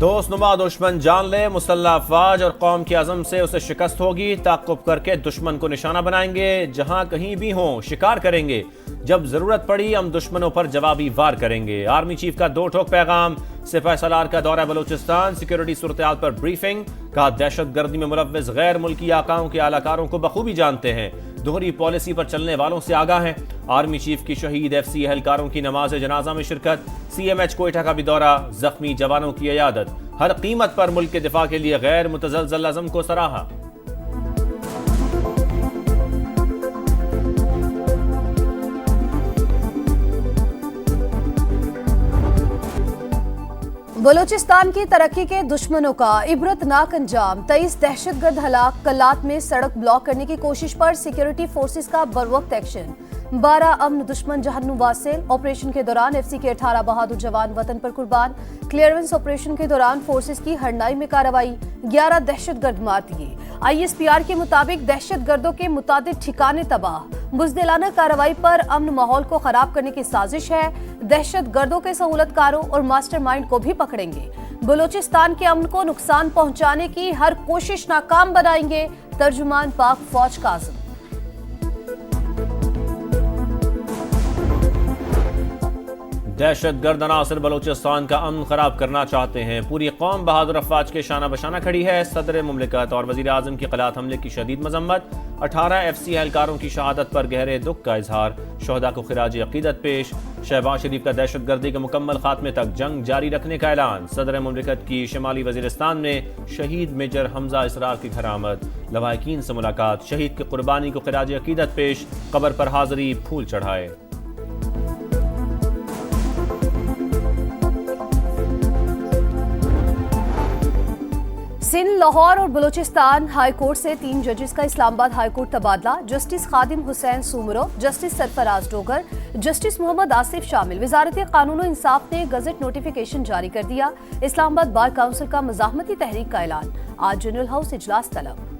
دوست نما دشمن جان لے، مسلح افواج اور قوم کے عزم سے اسے شکست ہوگی۔ تعقب کر کے دشمن کو نشانہ بنائیں گے، جہاں کہیں بھی ہوں شکار کریں گے۔ جب ضرورت پڑی ہم دشمنوں پر جوابی وار کریں گے۔ آرمی چیف کا دو ٹوک پیغام۔ سپہ سالار کا دورہ بلوچستان، سیکیورٹی صورتحال پر بریفنگ۔ کہا دہشت گردی میں ملوث غیر ملکی آقاؤں کے اعلی کاروں کو بخوبی جانتے ہیں، دوہری پالیسی پر چلنے والوں سے آگاہ ہیں۔ آرمی چیف کی شہید ایف سی اہلکاروں کی نماز جنازہ میں شرکت۔ سی ایم ایچ کوئٹہ کا بھی دورہ، زخمی جوانوں کی عیادت۔ ہر قیمت پر ملک کے دفاع کے لیے غیر متزلزل عزم کو سراہا۔ بلوچستان کی ترقی کے دشمنوں کا عبرتناک انجام، 23 دہشت گرد ہلاک، کلات میں سڑک بلاک کرنے کی کوشش پر سیکیورٹی فورسز کا بروقت ایکشن۔ 12 امن دشمن جہنم واصل، آپریشن کے دوران ایف سی کے 18 بہادر جوان وطن پر قربان۔ کلیئرنس آپریشن کے دوران فورسز کی ہرنائی میں کارروائی، 11 دہشت گرد مار دیے۔ آئی ایس پی آر کے مطابق دہشت گردوں کے متعدد ٹھکانے تباہ۔ بزدلانہ کارروائی پر امن ماحول کو خراب کرنے کی سازش ہے، دہشت گردوں کے سہولت کاروں اور ماسٹر مائنڈ کو بھی پکڑیں گے۔ بلوچستان کے امن کو نقصان پہنچانے کی ہر کوشش ناکام بنائیں گے، ترجمان پاک فوج کا عزم۔ دہشت گرد عناصر بلوچستان کا امن خراب کرنا چاہتے ہیں، پوری قوم بہادر افواج کے شانہ بشانہ کھڑی ہے۔ صدر مملکت اور وزیر اعظم کی قلات حملے کی شدید مذمت، 18 ایف سی اہلکاروں کی شہادت پر گہرے دکھ کا اظہار، شہداء کو خراج عقیدت پیش۔ شہباز شریف کا دہشت گردی کے مکمل خاتمے تک جنگ جاری رکھنے کا اعلان۔ صدر مملکت کی شمالی وزیرستان میں شہید میجر حمزہ اسرار کی گھر آمد، لواحقین سے ملاقات، شہید کی قربانی کو خراج عقیدت پیش، قبر پر حاضری، پھول چڑھائے۔ سندھ، لاہور اور بلوچستان ہائی کورٹ سے 3 ججز کا اسلام آباد ہائی کورٹ تبادلہ۔ جسٹس خادم حسین سومرو، جسٹس سرفراز ڈوگر، جسٹس محمد آصف شامل۔ وزارت قانون و انصاف نے گزٹ نوٹیفیکیشن جاری کر دیا۔ اسلام آباد بار کونسل کا مزاحمتی تحریک کا اعلان، آج جنرل ہاؤس اجلاس طلب۔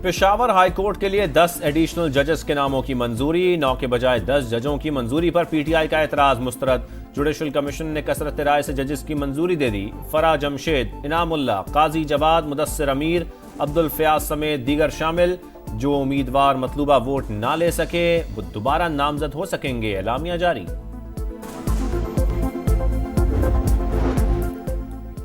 پشاور ہائی کورٹ کے لیے 10 ایڈیشنل ججز کے ناموں کی منظوری، 9 کے بجائے 10 ججوں کی منظوری پر پی ٹی آئی کا اعتراض مسترد۔ جوڈیشل کمیشن نے کثرت رائے سے ججز کی منظوری دے دی۔ فرا جمشید، انعام اللہ، قاضی جواد، مدثر امیر، عبد الفیاض سمیت دیگر شامل۔ جو امیدوار مطلوبہ ووٹ نہ لے سکے وہ دوبارہ نامزد ہو سکیں گے، اعلامیہ جاری۔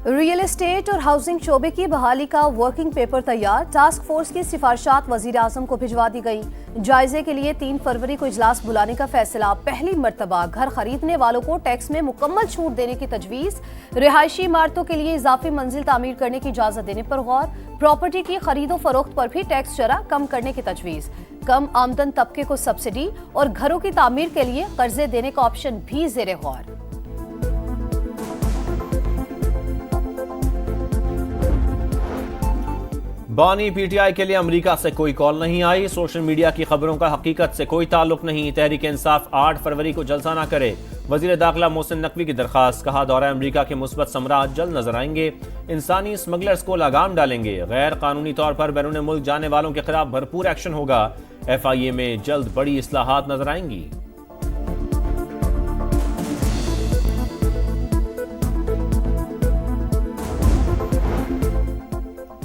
ریئل اسٹیٹ اور ہاؤسنگ شعبے کی بحالی کا ورکنگ پیپر تیار، ٹاسک فورس کی سفارشات وزیر اعظم کو بھجوا دی گئی۔ جائزے کے لیے 3 فروری کو اجلاس بلانے کا فیصلہ۔ پہلی مرتبہ گھر خریدنے والوں کو ٹیکس میں مکمل چھوٹ دینے کی تجویز۔ رہائشی عمارتوں کے لیے اضافی منزل تعمیر کرنے کی اجازت دینے پر غور۔ پراپرٹی کی خرید و فروخت پر بھی ٹیکس شرح کم کرنے کی تجویز۔ کم آمدن طبقے کو سبسڈی اور گھروں کی تعمیر کے لیے قرضے دینے کا آپشن بھی زیر غور۔ بانی، پی ٹی آئی کے لیے امریکہ سے کوئی کال نہیں آئی، سوشل میڈیا کی خبروں کا حقیقت سے کوئی تعلق نہیں، تحریک انصاف 8 فروری کو جلسہ نہ کرے۔ وزیر داخلہ محسن نقوی کی درخواست، کہا دورہ امریکہ کے مثبت ثمرات جلد نظر آئیں گے، انسانی اسمگلرز کو لگام ڈالیں گے، غیر قانونی طور پر بیرون ملک جانے والوں کے خلاف بھرپور ایکشن ہوگا، ایف آئی اے میں جلد بڑی اصلاحات نظر آئیں گی۔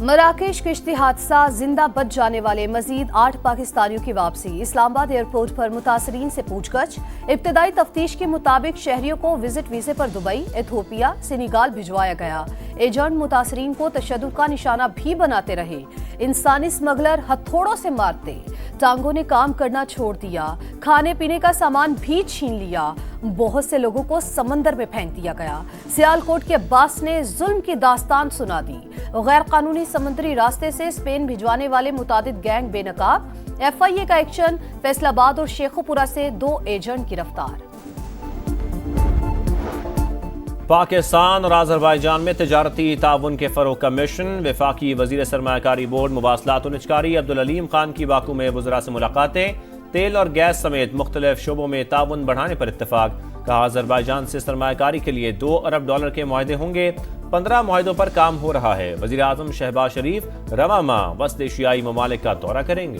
مراکش کشتی حادثہ، زندہ بچ جانے والے مزید 8 پاکستانیوں کی واپسی۔ اسلام آباد ایئرپورٹ پر متاثرین سے پوچھ گچھ، ابتدائی تفتیش کے مطابق شہریوں کو وزٹ ویزے پر دبئی، ایتھوپیا، سینیگال بھجوایا گیا۔ ایجنٹ متاثرین کو تشدد کا نشانہ بھی بناتے رہے، انسانی اسمگلر ہتھوڑوں سے مارتے، ٹانگوں نے کام کرنا چھوڑ دیا، کھانے پینے کا سامان بھی چھین لیا، بہت سے لوگوں کو سمندر میں پھینک دیا گیا۔ سیالکوٹ کے عباس نے ظلم کی داستان سنا دی۔ غیر قانونی سمندری راستے سے اسپین بھجوانے والے متعدد گینگ بے نقاب، ایف آئی اے کا ایکشن، فیصل آباد اور شیخو پورہ سے 2 ایجنٹ گرفتار۔ پاکستان اور آذربائیجان میں تجارتی تعاون کے فروغ کا مشن، وفاقی وزیر سرمایہ کاری بورڈ مواصلات و نجکاری عبدالعلیم خان کی باکو میں وزراء سے ملاقاتیں، تیل اور گیس سمیت مختلف شعبوں میں تعاون بڑھانے پر اتفاق۔ کہا آذربائیجان سے سرمایہ کاری کے لیے $2 ارب کے معاہدے ہوں گے، 15 معاہدوں پر کام ہو رہا ہے۔ وزیر اعظم شہباز شریف رواں ماہ وسط ایشیائی ممالک کا دورہ کریں گے۔